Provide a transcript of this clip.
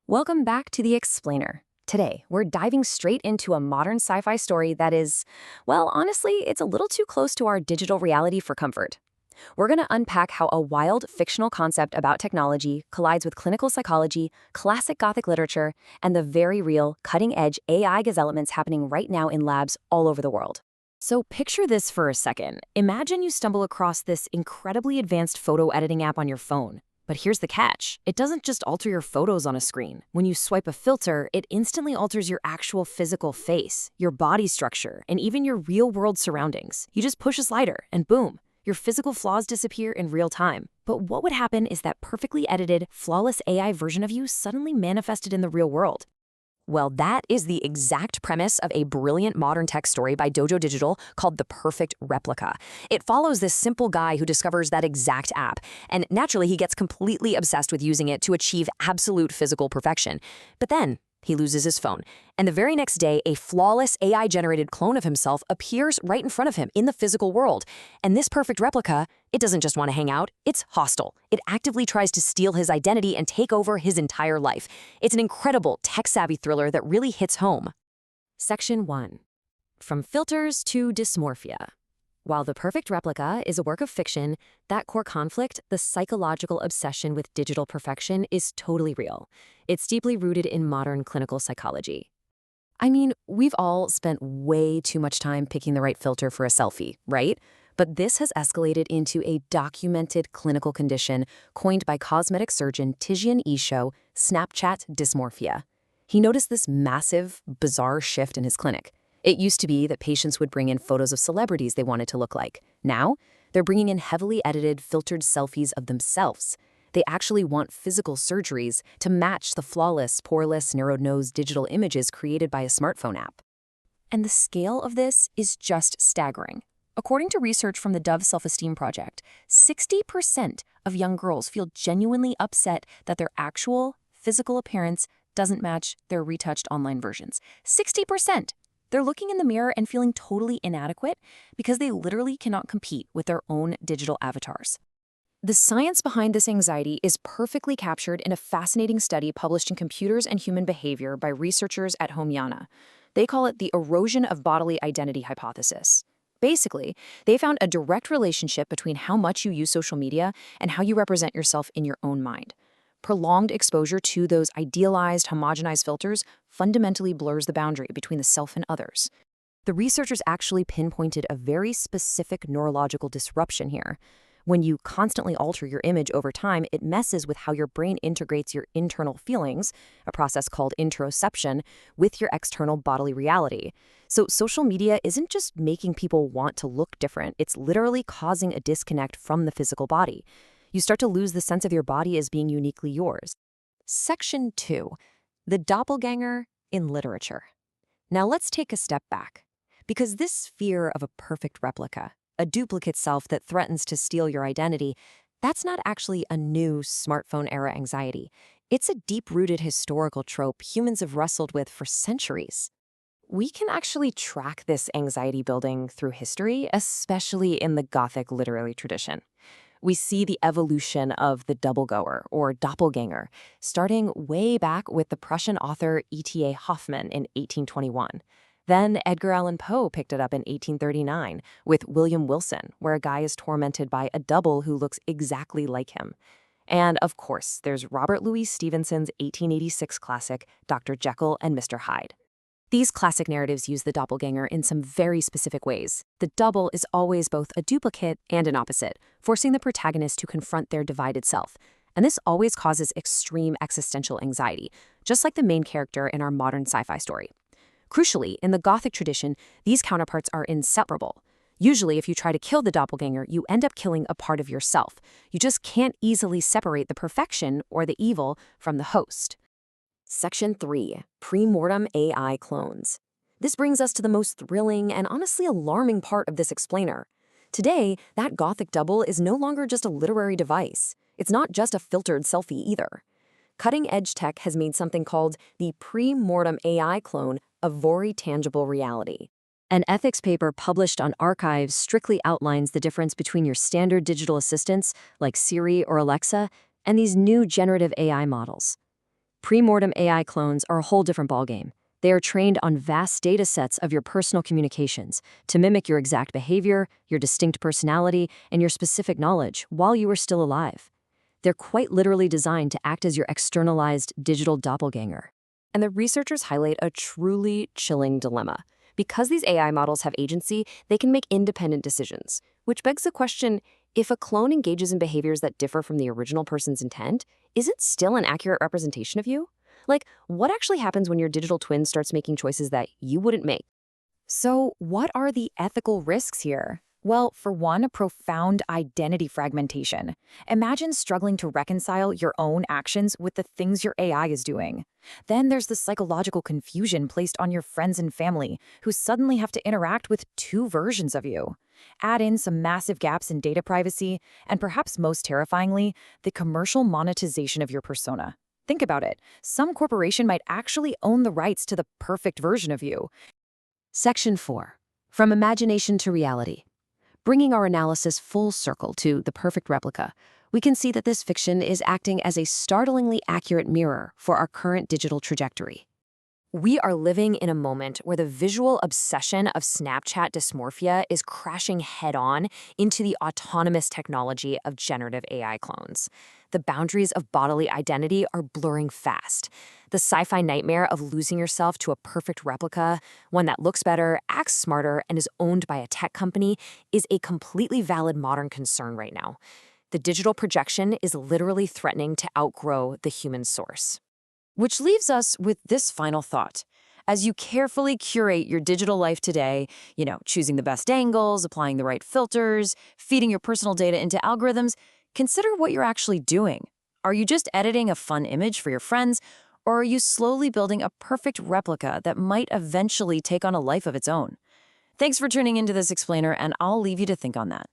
Welcome back to The Explainer. Today, we're diving straight into a modern sci-fi story that is, well, honestly, it's a little too close to our digital reality for comfort. We're going to unpack how a wild, fictional concept about technology collides with clinical psychology, classic Gothic literature, and the very real, cutting-edge AI developments happening right now in labs all over the world. So picture this for a second. Imagine you stumble across this incredibly advanced photo editing app on your phone. But here's the catch. It doesn't just alter your photos on a screen. When you swipe a filter, it instantly alters your actual physical face, your body structure, and even your real-world surroundings. You just push a slider, and boom, your physical flaws disappear in real time. But what would happen is that perfectly edited, flawless AI version of you suddenly manifested in the real world. Well, that is the exact premise of a brilliant modern tech story by Dojo Digital called The Perfect Replica. It follows this simple guy who discovers that exact app, and naturally he gets completely obsessed with using it to achieve absolute physical perfection. But then he loses his phone, and the very next day, a flawless AI-generated clone of himself appears right in front of him in the physical world. And this perfect replica, it doesn't just want to hang out, it's hostile. It actively tries to steal his identity and take over his entire life. It's an incredible, tech-savvy thriller that really hits home. Section 1. From filters to dysmorphia. While The Perfect Replica is a work of fiction, that core conflict, the psychological obsession with digital perfection, is totally real. It's deeply rooted in modern clinical psychology. I mean, we've all spent way too much time picking the right filter for a selfie, right? But this has escalated into a documented clinical condition coined by cosmetic surgeon Tijian Isho, Snapchat dysmorphia. He noticed this massive, bizarre shift in his clinic. It used to be that patients would bring in photos of celebrities they wanted to look like. Now, they're bringing in heavily edited, filtered selfies of themselves. They actually want physical surgeries to match the flawless, poreless, narrowed-nose digital images created by a smartphone app. And the scale of this is just staggering. According to research from the Dove Self-Esteem Project, 60% of young girls feel genuinely upset that their actual physical appearance doesn't match their retouched online versions. 60%! They're looking in the mirror and feeling totally inadequate because they literally cannot compete with their own digital avatars. The science behind this anxiety is perfectly captured in a fascinating study published in Computers and Human Behavior by researchers at Homyana. They call it the erosion of bodily identity hypothesis. Basically, they found a direct relationship between how much you use social media and how you represent yourself in your own mind. Prolonged exposure to those idealized, homogenized filters fundamentally blurs the boundary between the self and others. The researchers actually pinpointed a very specific neurological disruption here. When you constantly alter your image over time, it messes with how your brain integrates your internal feelings, a process called interoception, with your external bodily reality. So social media isn't just making people want to look different, it's literally causing a disconnect from the physical body. You start to lose the sense of your body as being uniquely yours. Section 2. The doppelganger in literature. Now let's take a step back, because this fear of a perfect replica, a duplicate self that threatens to steal your identity, that's not actually a new smartphone-era anxiety. It's a deep-rooted historical trope humans have wrestled with for centuries. We can actually track this anxiety building through history, especially in the Gothic literary tradition. We see the evolution of the doublegoer, or doppelganger, starting way back with the Prussian author E.T.A. Hoffmann in 1821. Then Edgar Allan Poe picked it up in 1839 with William Wilson, where a guy is tormented by a double who looks exactly like him. And of course, there's Robert Louis Stevenson's 1886 classic, Dr. Jekyll and Mr. Hyde. These classic narratives use the doppelganger in some very specific ways. The double is always both a duplicate and an opposite, forcing the protagonist to confront their divided self. And this always causes extreme existential anxiety, just like the main character in our modern sci-fi story. Crucially, in the Gothic tradition, these counterparts are inseparable. Usually, if you try to kill the doppelganger, you end up killing a part of yourself. You just can't easily separate the perfection or the evil from the host. Section 3. Pre-mortem AI clones. This brings us to the most thrilling and honestly alarming part of this explainer. Today, that Gothic double is no longer just a literary device. It's not just a filtered selfie either. Cutting-edge tech has made something called the pre-mortem AI clone a very tangible reality. An ethics paper published on Archives strictly outlines the difference between your standard digital assistants, like Siri or Alexa, and these new generative AI models. Pre-mortem AI clones are a whole different ballgame. They are trained on vast data sets of your personal communications to mimic your exact behavior, your distinct personality, and your specific knowledge while you are still alive. They're quite literally designed to act as your externalized digital doppelganger. And the researchers highlight a truly chilling dilemma. Because these AI models have agency, they can make independent decisions, which begs the question, if a clone engages in behaviors that differ from the original person's intent, is it still an accurate representation of you? Like, what actually happens when your digital twin starts making choices that you wouldn't make? So, what are the ethical risks here? Well, for one, profound identity fragmentation. Imagine struggling to reconcile your own actions with the things your AI is doing. Then there's the psychological confusion placed on your friends and family, who suddenly have to interact with two versions of you. Add in some massive gaps in data privacy, and perhaps most terrifyingly, the commercial monetization of your persona. Think about it. Some corporation might actually own the rights to the perfect version of you. Section 4. From imagination to reality. Bringing our analysis full circle to the perfect replica, we can see that this fiction is acting as a startlingly accurate mirror for our current digital trajectory. We are living in a moment where the visual obsession of Snapchat dysmorphia is crashing head-on into the autonomous technology of generative AI clones. The boundaries of bodily identity are blurring fast. The sci-fi nightmare of losing yourself to a perfect replica, one that looks better, acts smarter, and is owned by a tech company, is a completely valid modern concern right now. The digital projection is literally threatening to outgrow the human source. Which leaves us with this final thought. As you carefully curate your digital life today, choosing the best angles, applying the right filters, feeding your personal data into algorithms, consider what you're actually doing. Are you just editing a fun image for your friends, or are you slowly building a perfect replica that might eventually take on a life of its own? Thanks for tuning into this explainer, and I'll leave you to think on that.